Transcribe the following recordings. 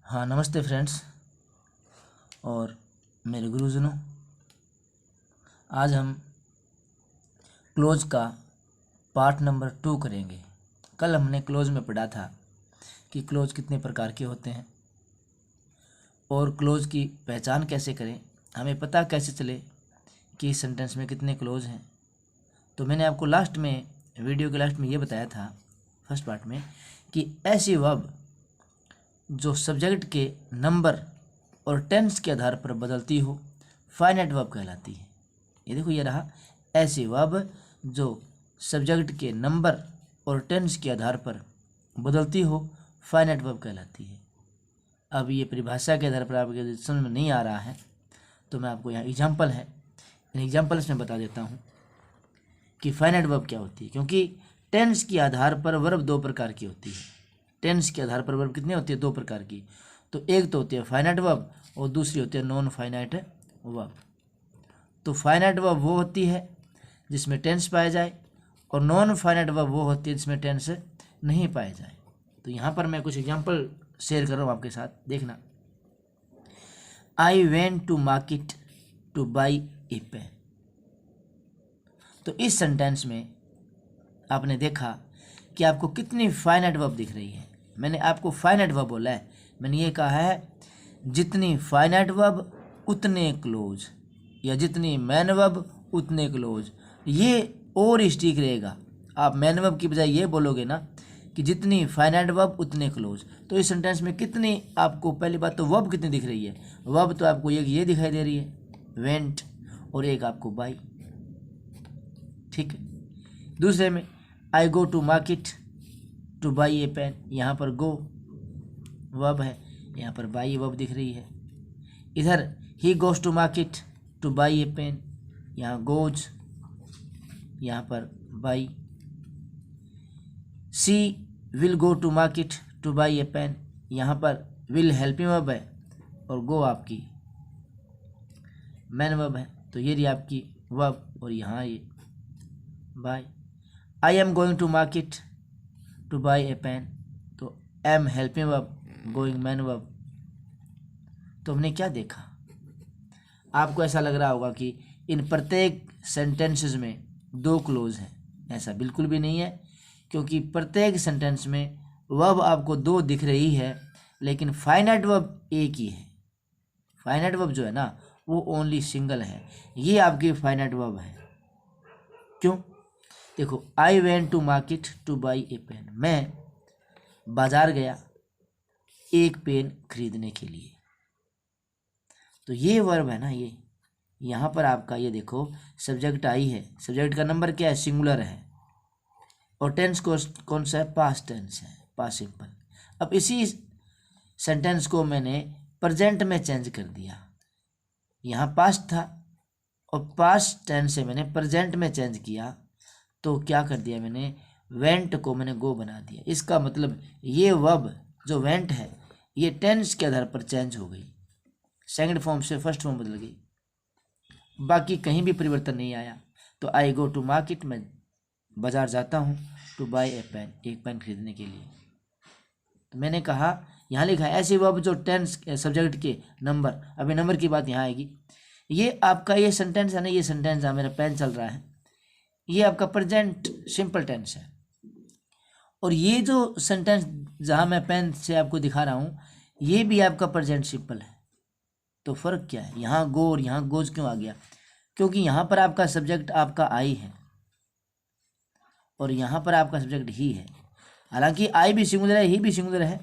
हाँ, नमस्ते फ्रेंड्स और मेरे गुरुजनों। आज हम क्लोज का पार्ट नंबर 2 करेंगे। कल हमने क्लोज में पढ़ा था कि क्लोज कितने प्रकार के होते हैं और क्लोज की पहचान कैसे करें, हमें पता कैसे चले कि इस सेंटेंस में कितने क्लोज हैं। तो मैंने आपको लास्ट में, वीडियो के लास्ट में ये बताया था, फर्स्ट पार्ट में, कि ऐसी वर्ब जो सब्जेक्ट के नंबर और टेंस के आधार पर बदलती हो फाइनाइट वर्ब कहलाती है। ये देखो, ये रहा, ऐसी वर्ब जो सब्जेक्ट के नंबर और टेंस के आधार पर बदलती हो फाइनाइट वर्ब कहलाती है। अब ये परिभाषा के आधार पर आपके समझ में नहीं आ रहा है तो मैं आपको यहाँ एग्जाम्पल है, इन एग्जाम्पल्स में बता देता हूँ कि फाइनाइट वर्ब क्या होती है। क्योंकि टेंस के आधार पर वर्ब दो प्रकार की होती है। टेंस के आधार पर वर्ब कितनी होती है? दो प्रकार की। तो एक तो होती है फाइनाइट वर्ब और दूसरी होती है नॉन फाइनाइट वर्ब। तो फाइनाइट वर्ब वो होती है जिसमें टेंस पाया जाए और नॉन फाइनाइट वर्ब वो होती है जिसमें टेंस नहीं पाया जाए। तो यहाँ पर मैं कुछ एग्जांपल शेयर कर रहा हूँ आपके साथ, देखना। I went to market to buy a pen. तो इस सेंटेंस में आपने देखा कि आपको कितनी फाइनाइट वर्ब दिख रही है। मैंने आपको फाइनाइट वर्ब बोला है, मैंने ये कहा है जितनी फाइनाइट वर्ब उतने क्लोज, या जितनी मैन वर्ब उतने क्लोज। ये और स्टिक रहेगा। आप मैन वर्ब की बजाय ये बोलोगे ना कि जितनी फाइनाइट वर्ब उतने क्लोज। तो इस सेंटेंस में कितनी आपको, पहली बात तो वर्ब कितनी दिख रही है? वर्ब तो आपको एक ये दिखाई दे रही है वेंट, और एक आपको बाई, ठीक है। दूसरे में I go to market to buy a pen, यहाँ पर गो वर्ब है, यहाँ पर बाई वर्ब दिख रही है। इधर ही goes to market to buy a pen, यहाँ गोज, यहाँ पर buy. She will go to market to buy a pen, यहाँ पर विल हेल्पिंग वर्ब है और गो आपकी मैन वर्ब है। तो ये रही आपकी वर्ब और यहाँ ये buy. I am going to market to buy a pen, तो am helping verb, going main verb. तो हमने क्या देखा? आपको ऐसा लग रहा होगा कि इन प्रत्येक सेंटेंसेस में दो क्लोज हैं। ऐसा बिल्कुल भी नहीं है, क्योंकि प्रत्येक सेंटेंस में वर्ब आपको दो दिख रही है, लेकिन फाइनाइट वर्ब एक ही है। फाइनाइट वर्ब जो है ना, वो ओनली सिंगल है। ये आपकी फाइनाइट वर्ब है। क्यों? देखो, I went to market to buy a pen, मैं बाजार गया एक पेन खरीदने के लिए। तो ये वर्ब है ना, ये यहाँ पर आपका ये देखो सब्जेक्ट आई है, सब्जेक्ट का नंबर क्या है? सिंगुलर है, और टेंस कौन सा है? पास्ट टेंस है, पास्ट सिंपल। अब इसी सेंटेंस को मैंने प्रेजेंट में चेंज कर दिया। यहाँ पास्ट था और पास्ट टेंस से मैंने प्रेजेंट में चेंज किया, तो क्या कर दिया मैंने? वेंट को मैंने गो बना दिया। इसका मतलब ये वर्ब जो वेंट है ये टेंस के आधार पर चेंज हो गई, सेकंड फॉर्म से फर्स्ट फॉर्म बदल गई, बाकी कहीं भी परिवर्तन नहीं आया। तो आई गो टू मार्केट, मैं बाजार जाता हूँ, टू बाई ए पेन, एक पेन खरीदने के लिए। तो मैंने कहा, यहाँ लिखा है ऐसी वर्ब जो टेंस सब्जेक्ट के नंबर, अभी नंबर की बात यहाँ आएगी। ये आपका ये सेंटेंस है ना, ये सेंटेंस है, मेरा पेन चल रहा है, ये आपका प्रेजेंट सिंपल टेंस है। और ये जो सेंटेंस जहाँ मैं पेन से आपको दिखा रहा हूँ, ये भी आपका प्रेजेंट सिंपल है। तो फ़र्क क्या है? यहाँ गो और यहाँ गोज क्यों आ गया? क्योंकि यहाँ पर आपका सब्जेक्ट आपका आई है और यहाँ पर आपका सब्जेक्ट ही है। हालांकि आई भी सिंगुलर है, ही भी सिंगुलर है,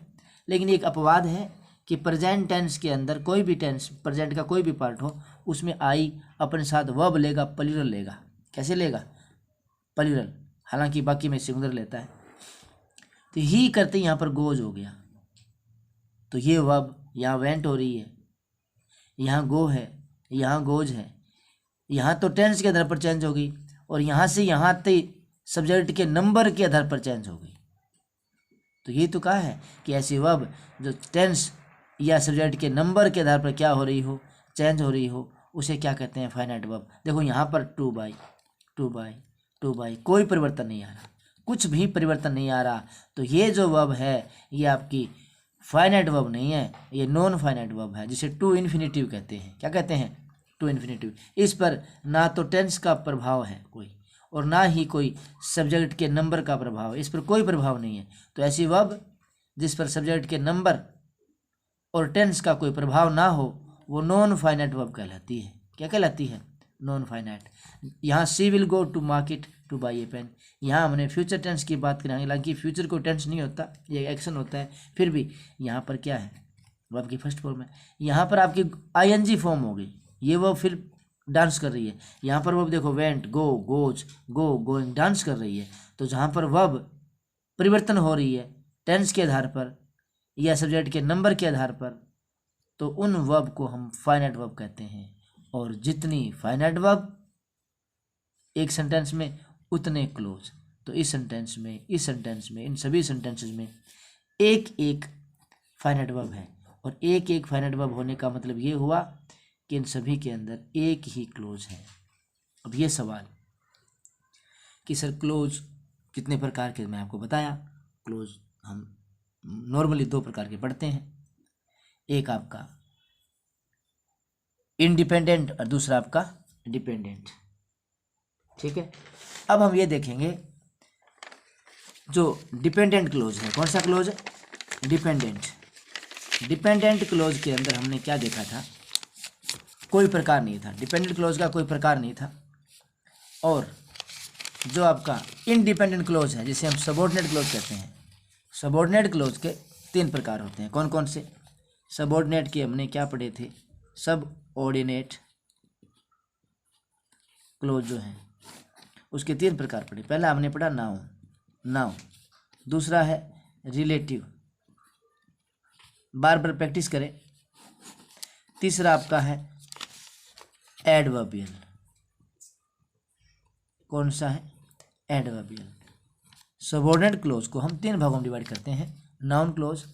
लेकिन एक अपवाद है कि प्रेजेंट टेंस के अंदर कोई भी टेंस, प्रेजेंट का कोई भी पार्ट हो, उसमें आई अपने साथ वर्ब लेगा, प्लूरल लेगा। कैसे लेगा? प्लूरल। हालांकि बाकी में सिंगुलर लेता है। तो ही करते यहाँ पर गोज हो गया, तो ये वर्ब यहाँ वेंट हो रही है, यहाँ गो है, यहाँ गोज है। यहाँ तो टेंस के आधार पर चेंज हो गई, और यहाँ से यहाँ तक सब्जेक्ट के नंबर के आधार पर चेंज हो गई। तो ये तो कहा है कि ऐसी वर्ब जो टेंस या सब्जेक्ट के नंबर के आधार पर क्या हो रही हो? चेंज हो रही हो, उसे क्या कहते हैं? Finite verb. देखो यहाँ पर two by, two by, two by, कोई परिवर्तन नहीं आ रहा, कुछ भी परिवर्तन नहीं आ रहा। तो ये जो वर्ब है ये आपकी फाइनाइट वर्ब नहीं है, ये नॉन फाइनाइट वर्ब है, जिसे टू इन्फिनेटिव कहते हैं। क्या कहते हैं? To infinitive. इस पर ना तो टेंस का प्रभाव है कोई, और ना ही कोई सब्जेक्ट के नंबर का प्रभाव, इस पर कोई प्रभाव नहीं है। तो ऐसी वर्ब जिस पर सब्जेक्ट के नंबर और टेंस का कोई प्रभाव ना हो, वो नॉन फाइनाइट वर्ब कहलाती है। क्या कहलाती है? Non finite. यहाँ she will go to market to buy a pen, यहाँ हमने फ्यूचर टेंस की बात करेंगे, हालांकि फ्यूचर को टेंस नहीं होता, ये एक्शन होता है, फिर भी यहाँ पर क्या है? वर्ब की फर्स्ट फॉर्म है। यहाँ पर आपकी आईएनजी फॉर्म हो गई, ये वर्ब फिर डांस कर रही है। यहाँ पर वर्ब देखो, वेंट, गो, गोज, गो, गोइंग, डांस कर रही है। तो जहाँ पर वर्ब परिवर्तन हो रही है टेंस के आधार पर या सब्जेक्ट के नंबर के आधार पर, तो उन वर्ब को हम फाइनाइट वर्ब कहते हैं। और जितनी फाइनाइट वर्ब एक सेंटेंस में, उतने क्लोज। तो इस सेंटेंस में, इन सभी सेंटेंसेस में एक एक फाइनाइट वर्ब है, और एक एक फाइनाइट वर्ब होने का मतलब ये हुआ कि इन सभी के अंदर एक ही क्लोज है। अब ये सवाल कि सर क्लोज कितने प्रकार के, मैं आपको बताया। क्लोज हम नॉर्मली दो प्रकार के पढ़ते हैं, एक आपका इंडिपेंडेंट और दूसरा आपका डिपेंडेंट। ठीक है, अब हम ये देखेंगे जो डिपेंडेंट क्लोज है। कौन सा क्लोज है? डिपेंडेंट। डिपेंडेंट क्लोज के अंदर हमने क्या देखा था? कोई प्रकार नहीं था, डिपेंडेंट क्लोज का कोई प्रकार नहीं था। और जो आपका इंडिपेंडेंट क्लोज है, जिसे हम सबऑर्डिनेट क्लोज कहते हैं, सबऑर्डिनेट क्लोज के तीन प्रकार होते हैं। कौन कौन से? सबऑर्डिनेट के हमने क्या पढ़े थे? सबऑर्डिनेट क्लोज जो है उसके तीन प्रकार पढ़े। पहला हमने पढ़ा नाउन, दूसरा है रिलेटिव, बार बार प्रैक्टिस करें। तीसरा आपका है एडवर्बियल। कौन सा है? एडवर्बियल। सबऑर्डिनेट क्लोज को हम तीन भागों में डिवाइड करते हैं, noun close,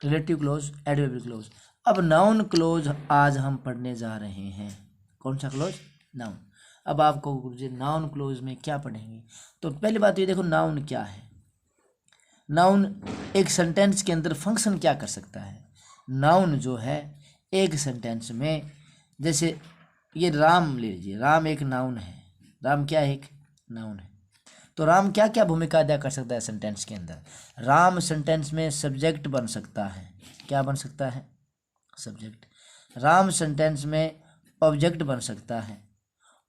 relative close, adverbial close. अब नाउन क्लोज आज हम पढ़ने जा रहे हैं। कौन सा क्लोज? नाउन। अब आपको गुरुजी नाउन क्लोज में क्या पढ़ेंगे? तो पहली बात ये देखो, नाउन क्या है? नाउन एक सेंटेंस के अंदर फंक्शन क्या कर सकता है? नाउन जो है एक सेंटेंस में, जैसे ये राम ले लीजिए, राम एक नाउन है। राम क्या है? एक नाउन है। तो राम क्या क्या भूमिका अदा कर सकता है सेंटेंस के अंदर? राम सेंटेंस में सब्जेक्ट बन सकता है। क्या बन सकता है? सब्जेक्ट। राम सेंटेंस में ऑब्जेक्ट बन सकता है,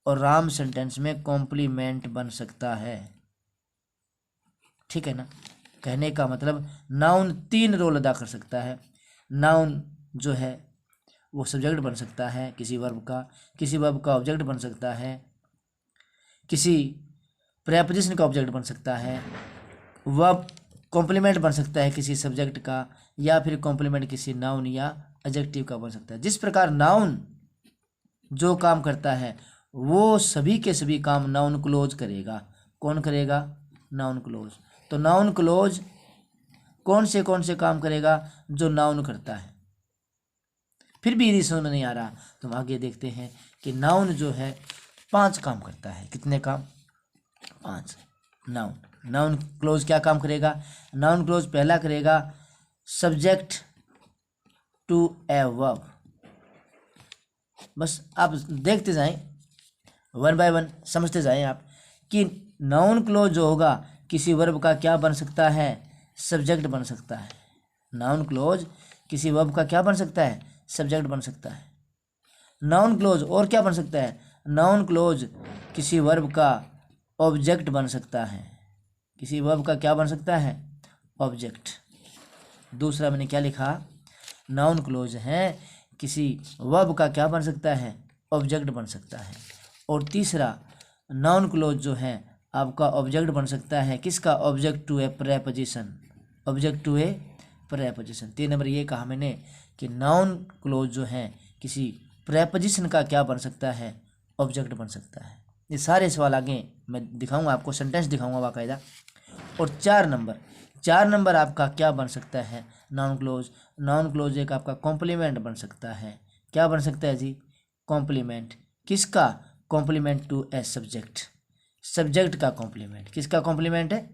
और राम सेंटेंस में कॉम्प्लीमेंट बन सकता है। ठीक है ना? कहने का मतलब नाउन तीन रोल अदा कर सकता है। नाउन जो है वो सब्जेक्ट बन सकता है किसी वर्ब का, किसी वर्ब का ऑब्जेक्ट बन सकता है, किसी प्रेपोजिशन का ऑब्जेक्ट बन सकता है, वर्ब कॉम्प्लीमेंट बन सकता है किसी सब्जेक्ट का, या फिर कॉम्प्लीमेंट किसी नाउन या एडजेक्टिव का बन सकता है। जिस प्रकार नाउन जो काम करता है वो सभी के सभी काम नाउन क्लोज करेगा। कौन करेगा? Noun close. तो नाउन क्लोज कौन से काम करेगा? जो नाउन करता है। फिर भी यदि समझ में नहीं आ रहा तो हम आगे देखते हैं कि नाउन जो है 5 काम करता है। कितने काम? 5। नाउन क्लोज क्या काम करेगा? नाउन क्लोज पहला करेगा सब्जेक्ट टू ए वर्ब। बस आप देखते जाएं, वन बाय वन समझते जाएं आप कि नाउन क्लोज जो होगा किसी वर्ब का क्या बन सकता है? सब्जेक्ट बन सकता है। नाउन क्लोज किसी वर्ब का क्या बन सकता है? सब्जेक्ट बन सकता है। नाउन क्लोज और क्या बन सकता है? नाउन क्लोज किसी वर्ब का ऑब्जेक्ट बन सकता है। किसी वर्ब का क्या बन सकता है? ऑब्जेक्ट। दूसरा मैंने क्या लिखा? नाउन क्लोज है किसी वर्ब का क्या बन सकता है? ऑब्जेक्ट बन सकता है। और तीसरा नाउन क्लोज जो है आपका ऑब्जेक्ट बन सकता है किसका? Object to a preposition. Object to a preposition. 3 number ये कहा मैंने कि नाउन क्लोज जो है किसी प्रेपोजिशन का क्या बन सकता है? ऑब्जेक्ट बन सकता है। ये सारे सवाल आगे मैं दिखाऊंगा आपको, सेंटेंस दिखाऊंगा बाकायदा। और 4 नंबर आपका क्या बन सकता है? Noun close. नाउन क्लोज एक आपका कॉम्प्लीमेंट बन सकता है। क्या बन सकता है जी? कॉम्प्लीमेंट। किसका? Complement to a subject. Subject का कॉम्प्लीमेंट। किसका कॉम्प्लीमेंट है?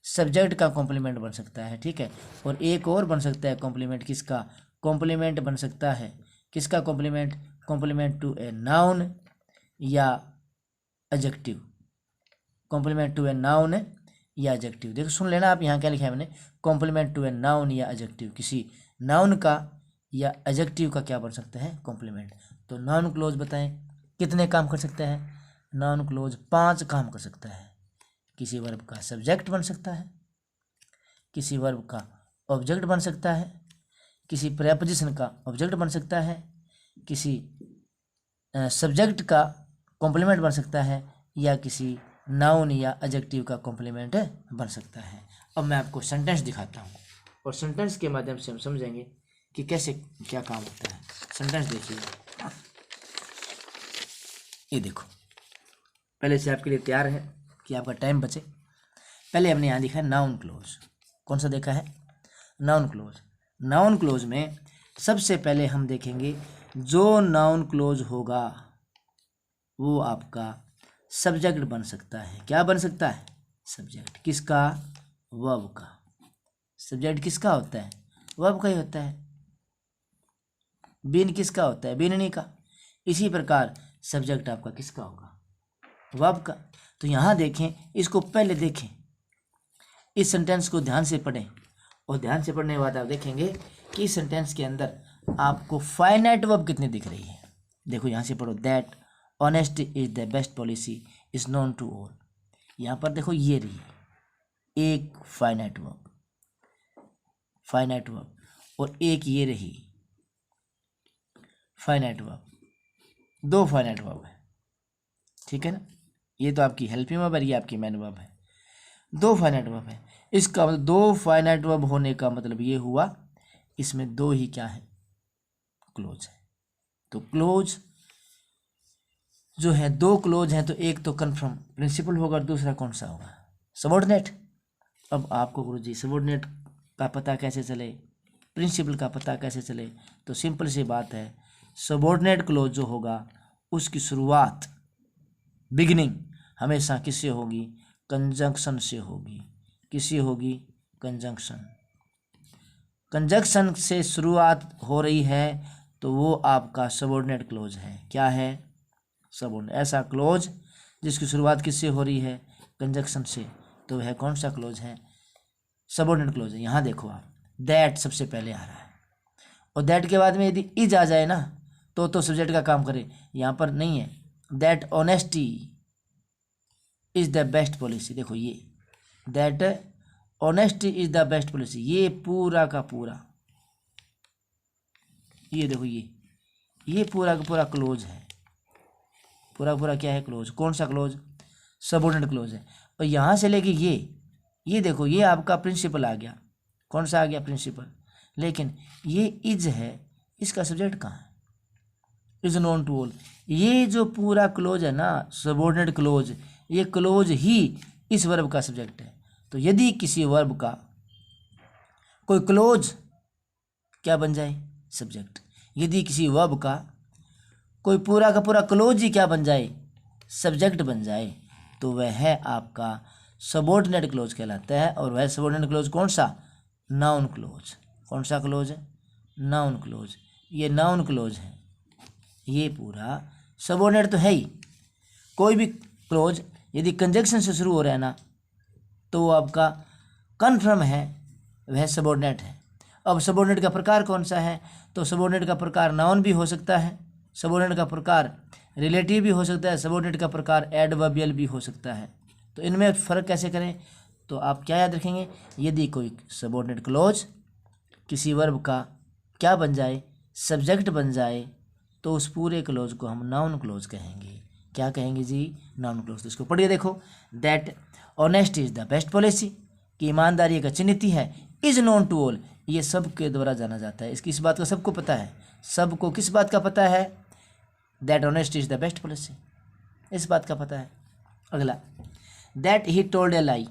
सब्जेक्ट का कॉम्प्लीमेंट बन सकता है, ठीक है। और एक और बन सकता है कॉम्प्लीमेंट, किसका कॉम्प्लीमेंट बन सकता है, किसका complement, complement to a noun या adjective, complement to a noun या एडजेक्टिव। देखो सुन लेना आप, यहाँ क्या लिखा है मैंने, कॉम्प्लीमेंट टू ए नाउन या एडजेक्टिव, किसी नाउन का या एडजेक्टिव का क्या बन सकता है, कॉम्प्लीमेंट। तो नाउन क्लोज बताएं कितने काम कर सकता है, नाउन क्लोज 5 काम कर सकता है। किसी वर्ब का सब्जेक्ट बन सकता है, किसी वर्ब का ऑब्जेक्ट बन सकता है, किसी प्रेपोजिशन का ऑब्जेक्ट बन सकता है, किसी सब्जेक्ट का कॉम्प्लीमेंट बन सकता है, या किसी नाउन या एडजेक्टिव का कॉम्प्लीमेंट बन सकता है। अब मैं आपको सेंटेंस दिखाता हूँ और सेंटेंस के माध्यम से हम समझेंगे कि कैसे क्या काम होता है। सेंटेंस देखिए, ये देखो पहले से आपके लिए तैयार है कि आपका टाइम बचे। पहले हमने यहाँ देखा है नाउन क्लोज, कौन सा देखा है, नाउन क्लोज। नाउन क्लोज में सबसे पहले हम देखेंगे जो नाउन क्लोज होगा वो आपका सब्जेक्ट बन सकता है। क्या बन सकता है, सब्जेक्ट, किसका, वर्ब का। सब्जेक्ट किसका होता है, वर्ब का ही होता है। बीन किसका होता है, बीननी का। इसी प्रकार सब्जेक्ट आपका किसका होगा, वर्ब का। तो यहाँ देखें, इसको पहले देखें, इस सेंटेंस को ध्यान से पढ़ें और ध्यान से पढ़ने के बाद आप देखेंगे कि इस सेंटेंस के अंदर आपको फाइनाइट वर्ब कितनी दिख रही है। देखो यहाँ से पढ़ो, that honesty is the best policy is known to all. यहाँ पर देखो ये रही एक फाइनाइट वर्ब, फाइनाइट वर्ब, और एक ये रही फाइनाइट वर्ब, 2 फाइनाइट वर्ब है, ठीक है ना। ये तो आपकी हेल्पिंग वर्ब है, ये आपकी मेन वर्ब है, 2 फाइनाइट वर्ब है। इसका मतलब 2 फाइनाइट वर्ब होने का मतलब ये हुआ इसमें 2 ही क्या है, क्लोज है। तो क्लोज जो है 2 क्लोज हैं, तो एक तो कन्फर्म प्रिंसिपल होगा, दूसरा कौन सा होगा, सबऑर्डिनेट। अब आपको गुरुजी सबऑर्डिनेट का पता कैसे चले, प्रिंसिपल का पता कैसे चले, तो सिंपल सी बात है, सबऑर्डिनेट क्लोज जो होगा उसकी शुरुआत, बिगिनिंग हमेशा किससे होगी, कंजंक्शन से होगी। किससे होगी, कंजंक्शन। कंजंक्शन से शुरुआत हो रही है तो वो आपका सबऑर्डिनेट क्लोज है। क्या है, सबऑर्डिनेट। ऐसा क्लोज जिसकी शुरुआत किससे हो रही है, कंजंक्शन से, तो वह कौन सा क्लोज है, सबऑर्डिनेट क्लोज है। यहाँ देखो आप, दैट सबसे पहले आ रहा है, और दैट के बाद में यदि इज आ जाए ना तो सब्जेक्ट का काम करे। यहाँ पर नहीं है, that honesty is the best policy. देखो ये that honesty is the best policy, ये पूरा का पूरा, ये देखो ये पूरा का पूरा क्लोज है, पूरा पूरा क्या है, क्लोज। कौन सा क्लोज, सबऑर्डिनेट क्लोज है। और यहाँ से लेके ये देखो, ये आपका प्रिंसिपल आ गया। कौन सा आ गया, प्रिंसिपल। लेकिन ये इज है, इसका सब्जेक्ट कहाँ है, इज नोन टू ऑल। ये जो पूरा क्लोज है ना, सबऑर्डिनेट क्लोज, ये क्लोज ही इस वर्ब का सब्जेक्ट है। तो यदि किसी वर्ब का कोई क्लोज क्या बन जाए, सब्जेक्ट, यदि किसी वर्ब का कोई पूरा का पूरा क्लोज ही क्या बन जाए, सब्जेक्ट बन जाए, तो वह है आपका सबऑर्डिनेट क्लोज कहलाता है। और वह सबऑर्डिनेट क्लोज कौन सा, नाउन क्लोज। कौन सा क्लोज है, नाउन क्लोज। ये नाउन क्लोज है, ये पूरा सबऑर्डिनेट तो है ही। कोई भी क्लोज यदि कंजंक्शन से शुरू हो रहा है ना, तो वो आपका कन्फर्म है, वह सबऑर्डिनेट है। अब सबऑर्डिनेट का प्रकार कौन सा है, तो सबऑर्डिनेट का प्रकार नाउन भी हो सकता है, सबऑर्डिनेट का प्रकार रिलेटिव भी हो सकता है, सबऑर्डिनेट का प्रकार एडवर्बियल भी हो सकता है। तो इनमें फ़र्क कैसे करें, तो आप क्या याद रखेंगे, यदि कोई सबऑर्डिनेट क्लोज किसी वर्ब का क्या बन जाए, सब्जेक्ट बन जाए, तो उस पूरे क्लोज को हम नाउन क्लोज कहेंगे। क्या कहेंगे जी, नाउन क्लोज। तो इसको पढ़िए, देखो, that honesty is the best policy, कि ईमानदारी एक अच्छी नीति है, इज नोन टू ऑल, ये सबके द्वारा जाना जाता है। इसकी इस बात का सबको पता है, सबको किस बात का पता है, that honesty is the best policy, इस बात का पता है। अगला, that he told A lie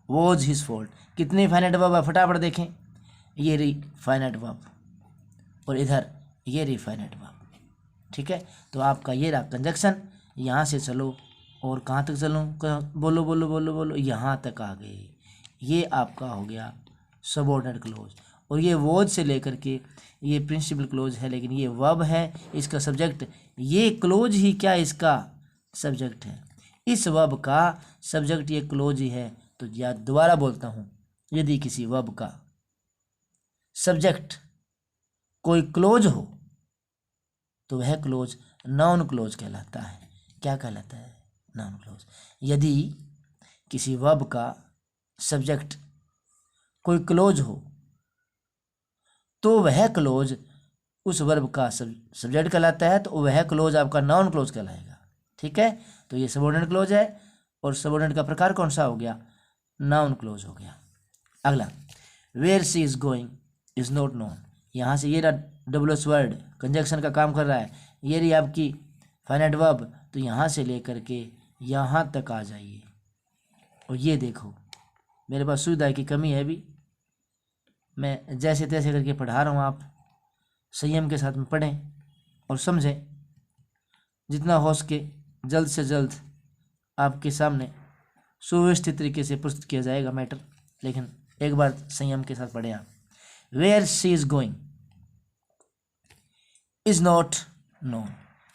was his fault. कितनी फाइनाइट वर्ब है, फटाफट देखें, ये री फाइनाइट वर्ब और इधर ये री फाइनाइट वर्ब, ठीक है। तो आपका ये रहा कंजक्शन। यहाँ से चलो और कहाँ तक चलूँ, बोलो बोलो बोलो बोलो, यहाँ तक आ गए। ये आपका हो गया सबऑर्डिनेट क्लोज। और ये वॉज से लेकर के ये प्रिंसिपल क्लोज है, लेकिन ये वर्ब है, इसका सब्जेक्ट, ये क्लोज ही क्या इसका सब्जेक्ट है। इस वर्ब का सब्जेक्ट ये क्लोज ही है। तो या दोबारा बोलता हूँ, यदि किसी वर्ब का सब्जेक्ट कोई क्लोज हो तो वह क्लोज नाउन क्लोज कहलाता है। क्या कहलाता है? Noun close. यदि किसी वर्ब का सब्जेक्ट कोई क्लोज हो तो वह क्लोज उस वर्ब का सब्जेक्ट कहलाता है, तो वह क्लोज आपका नाउन क्लोज कहलाएगा। ठीक है, तो ये सबऑर्डिनेट क्लोज है और सबऑर्डिनेट का प्रकार कौन सा हो गया? नाउन क्लोज हो गया। अगला, where she is going is not known. यहाँ से ये डबल एस वर्ड कंजक्शन का काम कर रहा है, ये रही आपकी फाइनाइट वर्ब। तो यहाँ से लेकर के यहाँ तक आ जाइए। और ये देखो, मेरे पास सुविधा की कमी है अभी, मैं जैसे तैसे करके पढ़ा रहा हूँ, आप संयम के साथ में पढ़ें और समझें। जितना हो सके जल्द से जल्द आपके सामने सुव्यवस्थित तरीके से प्रस्तुत किया जाएगा मैटर, लेकिन एक बार संयम के साथ पढ़ें आप। Where she is going is not known,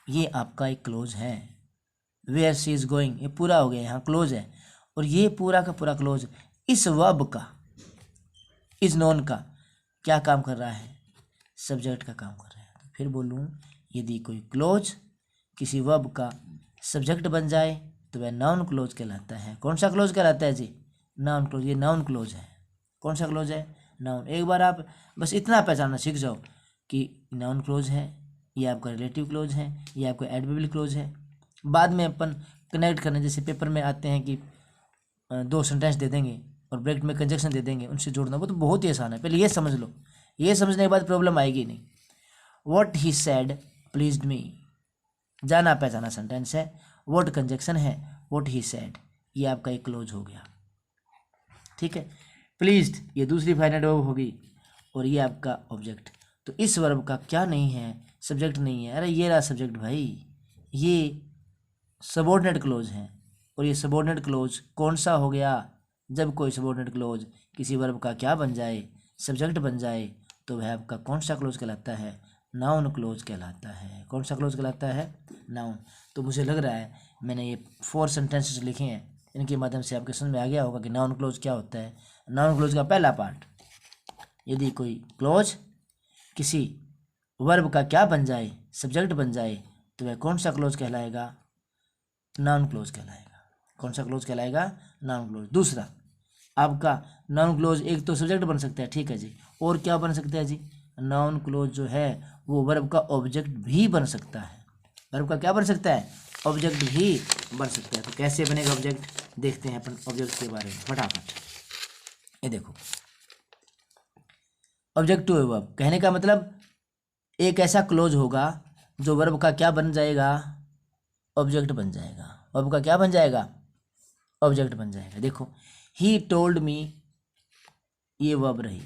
ये आपका एक क्लोज है। वेयर शी इज गोइंग ये पूरा हो गया, यहाँ क्लोज है। और ये पूरा का पूरा क्लोज इस वर्ब का, इज नोन का क्या काम कर रहा है? सब्जेक्ट का काम कर रहा है। तो फिर बोलूँ, यदि कोई क्लोज किसी वर्ब का सब्जेक्ट बन जाए तो वह नाउन क्लोज कहलाता है। कौन सा क्लोज कहलाता है जी? Noun clause. ये नाउन क्लोज है। कौन सा क्लोज है? नाउन। एक बार आप बस इतना पहचानना सीख जाओ कि नाउन क्लोज है, ये आपका रिलेटिव क्लोज है, ये आपका एडवर्बियल क्लोज है। बाद में अपन कनेक्ट करने, जैसे पेपर में आते हैं कि दो सेंटेंस दे देंगे और ब्रैकेट में कंजक्शन दे देंगे, उनसे जोड़ना, वो तो बहुत ही आसान है। पहले ये समझ लो, ये समझने के बाद प्रॉब्लम आएगी नहीं। व्हाट ही सेड प्लीज्ड मी, जाना पहचाना सेंटेंस है। व्हाट कंजक्शन है, व्हाट ही सेड, ये आपका एक क्लोज हो गया। ठीक है, प्लीज्ड ये दूसरी फाइनाइट वर्ब होगी और ये आपका ऑब्जेक्ट। तो इस वर्ब का क्या नहीं है? सब्जेक्ट नहीं है। अरे ये रहा सब्जेक्ट भाई, ये सबऑर्डिनेट क्लोज है। और ये सबऑर्डिनेट क्लोज कौन सा हो गया? जब कोई सबऑर्डिनेट क्लोज किसी वर्ब का क्या बन जाए? सब्जेक्ट बन जाए, तो वह आपका कौन सा क्लोज कहलाता है? नाउन क्लोज कहलाता है। कौन सा क्लोज कहलाता है? नाउन। तो मुझे लग रहा है मैंने ये 4 सेंटेंसेस लिखे हैं, इनके माध्यम से आपके समझ में आ गया होगा कि नाउन क्लोज क्या होता है। नाउन क्लोज का पहला पार्ट, यदि कोई क्लोज किसी वर्ब का क्या बन जाए? सब्जेक्ट बन जाए, तो वह कौन सा क्लोज कहलाएगा? नाउन क्लोज कहलाएगा। कौन सा क्लोज कहलाएगा? Noun close. दूसरा आपका नाउन क्लोज एक तो सब्जेक्ट बन सकता है, ठीक है जी, और क्या बन सकता है जी? नाउन क्लोज जो है वो वर्ब का ऑब्जेक्ट भी बन सकता है। वर्ब का क्या बन सकता है? ऑब्जेक्ट भी बन सकता है। तो कैसे बनेगा ऑब्जेक्ट, देखते हैं अपन ऑब्जेक्ट के बारे में फटाफट। ये देखो, ऑब्जेक्टिव वर्ब कहने का मतलब एक ऐसा क्लोज होगा जो वर्ब का क्या बन जाएगा? ऑब्जेक्ट बन जाएगा। वर्ब का क्या बन जाएगा? ऑब्जेक्ट बन जाएगा। देखो, ही टोल्ड मी, ये वर्ब रही।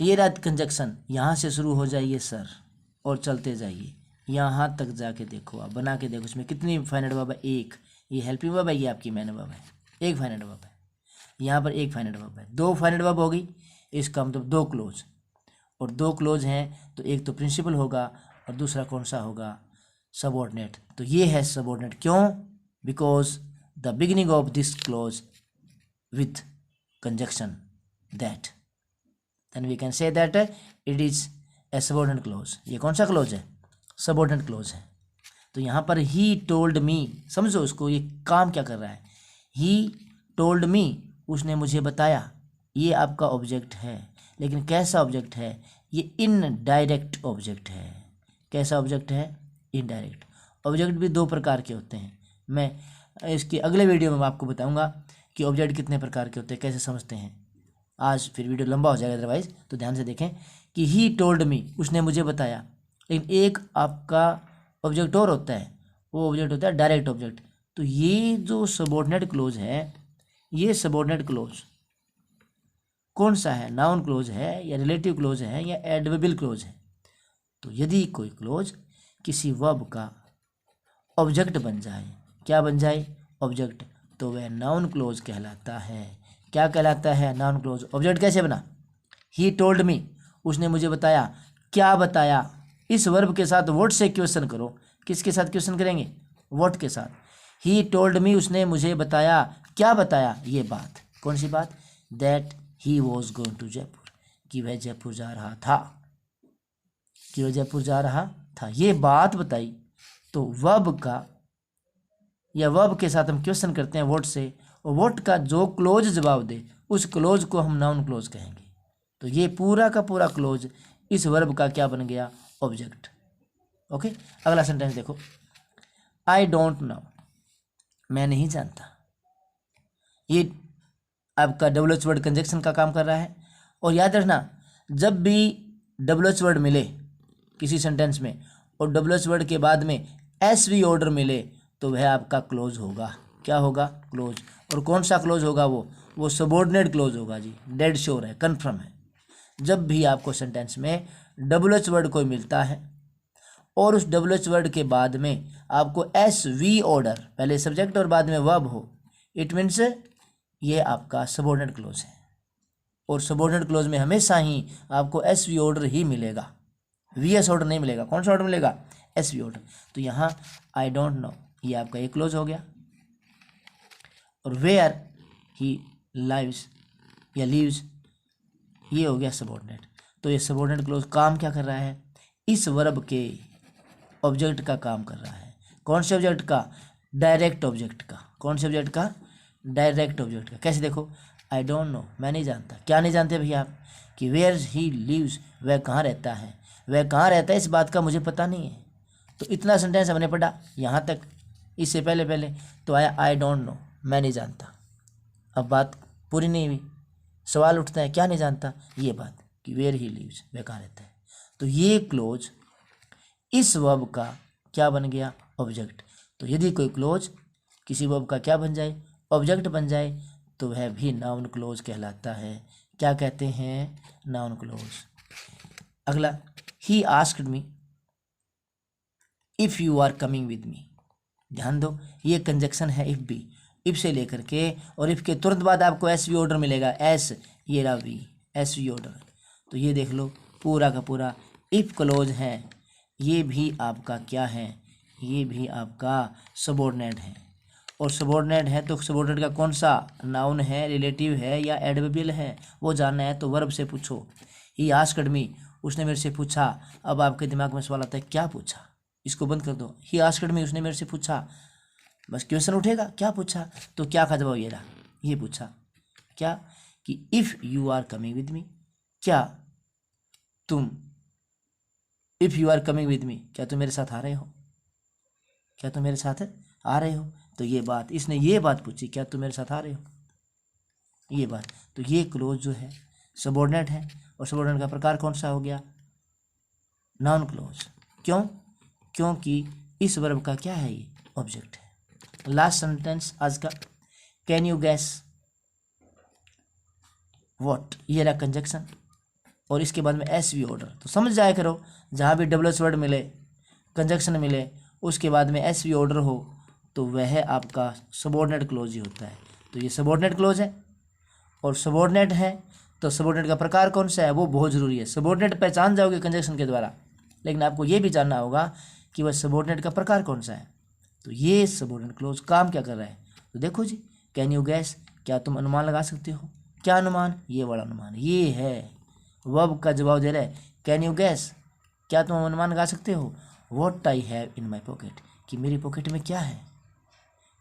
ये रात कंजक्शन, यहाँ से शुरू हो जाइए सर और चलते जाइए यहाँ तक जाके देखो, आप बना के देखो इसमें कितनी फाइनाइट वर्ब है? एक। ये हेल्पिंग वर्ब है, ये आपकी मेन वर्ब है। एक फाइनाइट वर्ब है, यहाँ पर एक फाइनाइट वर्ब है। 2 फाइनाइट वर्ब होगी, इसका मतलब 2 क्लोज। और 2 क्लोज हैं तो एक तो प्रिंसिपल होगा और दूसरा कौन सा होगा? सबऑर्डिनेट। तो ये है सबऑर्डिनेट। क्यों? Because the beginning of this close with conjunction that, then we can say that it is a subordinate clause। ये कौन सा क्लोज है? सबऑर्डिनेट क्लोज है। तो यहाँ पर he told me, समझो इसको, ये काम क्या कर रहा है? he told me, उसने मुझे बताया, ये आपका ऑब्जेक्ट है। लेकिन कैसा ऑब्जेक्ट है? ये इनडायरेक्ट ऑब्जेक्ट है। कैसा ऑब्जेक्ट है? इनडायरेक्ट। ऑब्जेक्ट भी 2 प्रकार के होते हैं। मैं इसके अगले वीडियो में आपको बताऊंगा कि ऑब्जेक्ट कितने प्रकार के होते हैं, कैसे समझते हैं। आज फिर वीडियो लंबा हो जाएगा अदरवाइज, तो ध्यान से देखें कि ही टोल्ड मी, उसने मुझे बताया। लेकिन एक आपका ऑब्जेक्ट और होता है, वो ऑब्जेक्ट होता है डायरेक्ट ऑब्जेक्ट। तो ये जो सबऑर्डिनेट क्लोज है, ये सबऑर्डिनेट क्लोज कौन सा है? नाउन क्लोज है या रिलेटिव क्लोज है या एडवर्बियल क्लोज है? तो यदि कोई क्लोज किसी वर्ब का ऑब्जेक्ट बन जाए क्या बन जाए, ऑब्जेक्ट, तो वह नाउन क्लोज कहलाता है। क्या कहलाता है, नाउन क्लोज। ऑब्जेक्ट कैसे बना, ही टोल्ड मी, उसने मुझे बताया। क्या बताया, इस वर्ब के साथ व्हाट से क्वेश्चन करो। किसके साथ क्वेश्चन करेंगे, व्हाट के साथ। ही टोल्ड मी, उसने मुझे बताया। क्या बताया, ये बात, कौन सी बात, that he was going to Jaipur, कि वह जयपुर जा रहा था, कि वह जयपुर जा रहा था, ये बात बताई। तो वर्ब का या वर्ब के साथ हम क्वेश्चन करते हैं व्हाट से, और व्हाट का जो क्लोज जवाब दे उस क्लोज को हम नाउन क्लोज कहेंगे। तो ये पूरा का पूरा क्लोज इस वर्ब का क्या बन गया, ऑब्जेक्ट। ओके, अगला सेंटेंस देखो, आई डोंट नो, मैं नहीं जानता। ये आपका डबल एच वर्ड कंजक्शन का काम कर रहा है। और याद रखना, जब भी डबल एच वर्ड मिले किसी सेंटेंस में और डबल एच वर्ड के बाद में एस वी ऑर्डर मिले तो वह आपका क्लोज होगा। क्या होगा, क्लोज। और कौन सा क्लोज होगा, वो सबऑर्डिनेट क्लोज होगा जी, डेड श्योर है, कन्फर्म है। जब भी आपको सेंटेंस में डबल एच वर्ड कोई मिलता है और उस डबल एच वर्ड के बाद में आपको एस वी ऑर्डर, पहले सब्जेक्ट और बाद में वर्ब हो, इट मीन्स ये आपका सबऑर्डिनेट क्लोज है। और सबऑर्डिनेट क्लोज में हमेशा ही आपको एस वी ऑर्डर ही मिलेगा, वी एस ऑर्डर नहीं मिलेगा। कौन सा ऑर्डर मिलेगा, एस वी ऑर्डर। तो यहाँ आई डोंट नो, ये आपका एक क्लोज हो गया। और वेयर ही लाइव्स या लीव्स, ये हो गया सबऑर्डिनेट। तो ये सबऑर्डिनेट क्लोज काम क्या कर रहा है, इस वर्ब के ऑब्जेक्ट का काम कर रहा है। कौन से ऑब्जेक्ट का, डायरेक्ट ऑब्जेक्ट का। कौन से ऑब्जेक्ट का, डायरेक्ट ऑब्जेक्ट का। कैसे देखो, आई डोंट नो, मैं नहीं जानता। क्या नहीं जानते भैया आप, कि वेयर ही लिव्स, वह कहाँ रहता है। वह कहाँ रहता है इस बात का मुझे पता नहीं है। तो इतना सेंटेंस हमने पढ़ा यहाँ तक, इससे पहले तो आया आई डोंट नो, मैं नहीं जानता। अब बात पूरी नहीं हुई, सवाल उठता है क्या नहीं जानता, ये बात कि वेयर ही लिव्स, वह कहाँ रहता है। तो ये क्लोज इस वर्ब का क्या बन गया, ऑब्जेक्ट। तो यदि कोई क्लोज किसी वर्ब का क्या बन जाए, ऑब्जेक्ट बन जाए, तो वह भी नाउन क्लोज कहलाता है। क्या कहते हैं, नाउन क्लोज। अगला, he asked me if you are coming with me. ध्यान दो, ये कंजक्शन है इफ़ भी, इफ़ से लेकर के, और इफ़ के तुरंत बाद आपको एस वी ऑर्डर मिलेगा, एस, ये रहा वी, एस वी ऑर्डर। तो ये देख लो पूरा का पूरा इफ़ क्लोज है। ये भी आपका क्या है, ये भी आपका सबऑर्डिनेट है। और सबऑर्डिनेट है तो सबऑर्डिनेट का कौन सा, नाउन है, रिलेटिव है या एडवर्बियल है, वो जानना है तो वर्ब से पूछो। ही आस्क्ड मी, उसने मेरे से पूछा। अब आपके दिमाग में सवाल आता है क्या पूछा, इसको बंद कर दो। ही आस्क्ड मी, उसने मेरे से पूछा, बस क्वेश्चन उठेगा क्या पूछा, तो क्या का जवाब ये रहा, ये पूछा क्या, कि if you are coming with me, क्या तुम, if you are coming with me, क्या तुम मेरे साथ आ रहे हो, क्या तुम मेरे साथ आ रहे हो। तो ये बात, इसने ये बात पूछी, क्या तुम मेरे साथ आ रहे हो, ये बात। तो ये क्लोज जो है सबऑर्डिनेट है, और सबऑर्डिनेट का प्रकार कौन सा हो गया, नाउन क्लोज। क्यों, क्योंकि इस वर्ब का क्या है, ये ऑब्जेक्ट है। लास्ट सेंटेंस आज का, कैन यू गैस व्हाट, ये रहा कंजक्शन, और इसके बाद में एस वी ऑर्डर। तो समझ जाया करो, जहाँ भी डबल एस वर्ड मिले, कंजक्शन मिले, उसके बाद में एस वी ऑर्डर हो, तो वह आपका सबऑर्डिनेट क्लोज ही होता है। तो ये सबऑर्डिनेट क्लोज है, और सबऑर्डिनेट है तो सबऑर्डिनेट का प्रकार कौन सा है, वो बहुत ज़रूरी है। सबऑर्डिनेट पहचान जाओगे कंजक्शन के द्वारा, लेकिन आपको ये भी जानना होगा कि वह सबऑर्डिनेट का प्रकार कौन सा है। तो ये सबऑर्डिनेट क्लोज काम क्या कर रहा है, तो देखो जी, कैन यू गैस, क्या तुम अनुमान लगा सकते हो। क्या अनुमान, ये वाला अनुमान, ये है वर्ब का जवाब दे रहा है, कैन यू गैस, क्या तुम अनुमान लगा सकते हो, what I have in my pocket, कि मेरी पॉकेट में क्या है,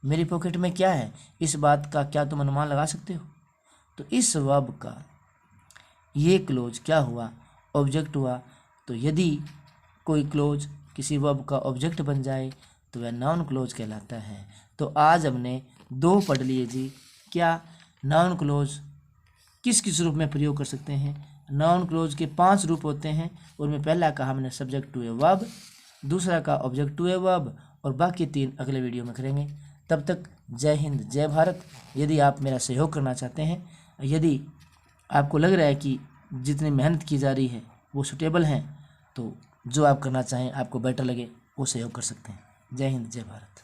मेरी पॉकेट में क्या है, इस बात का क्या तुम अनुमान लगा सकते हो। तो इस वर्ब का ये क्लोज क्या हुआ, ऑब्जेक्ट हुआ। तो यदि कोई क्लोज किसी वर्ब का ऑब्जेक्ट बन जाए तो वह नाउन क्लोज कहलाता है। तो आज हमने 2 पढ़ लिए जी, क्या नाउन क्लोज किस किस रूप में प्रयोग कर सकते हैं। नाउन क्लोज के 5 रूप होते हैं, उनमें पहला का हमने सब्जेक्ट टू ए वर्ब, दूसरा का ऑब्जेक्ट टू ए वर्ब, और बाकी 3 अगले वीडियो में करेंगे। तब तक जय हिंद, जय भारत। यदि आप मेरा सहयोग करना चाहते हैं, यदि आपको लग रहा है कि जितनी मेहनत की जा रही है वो सुटेबल हैं, तो जो आप करना चाहें, आपको बेटर लगे, वो सहयोग कर सकते हैं। जय हिंद, जय भारत।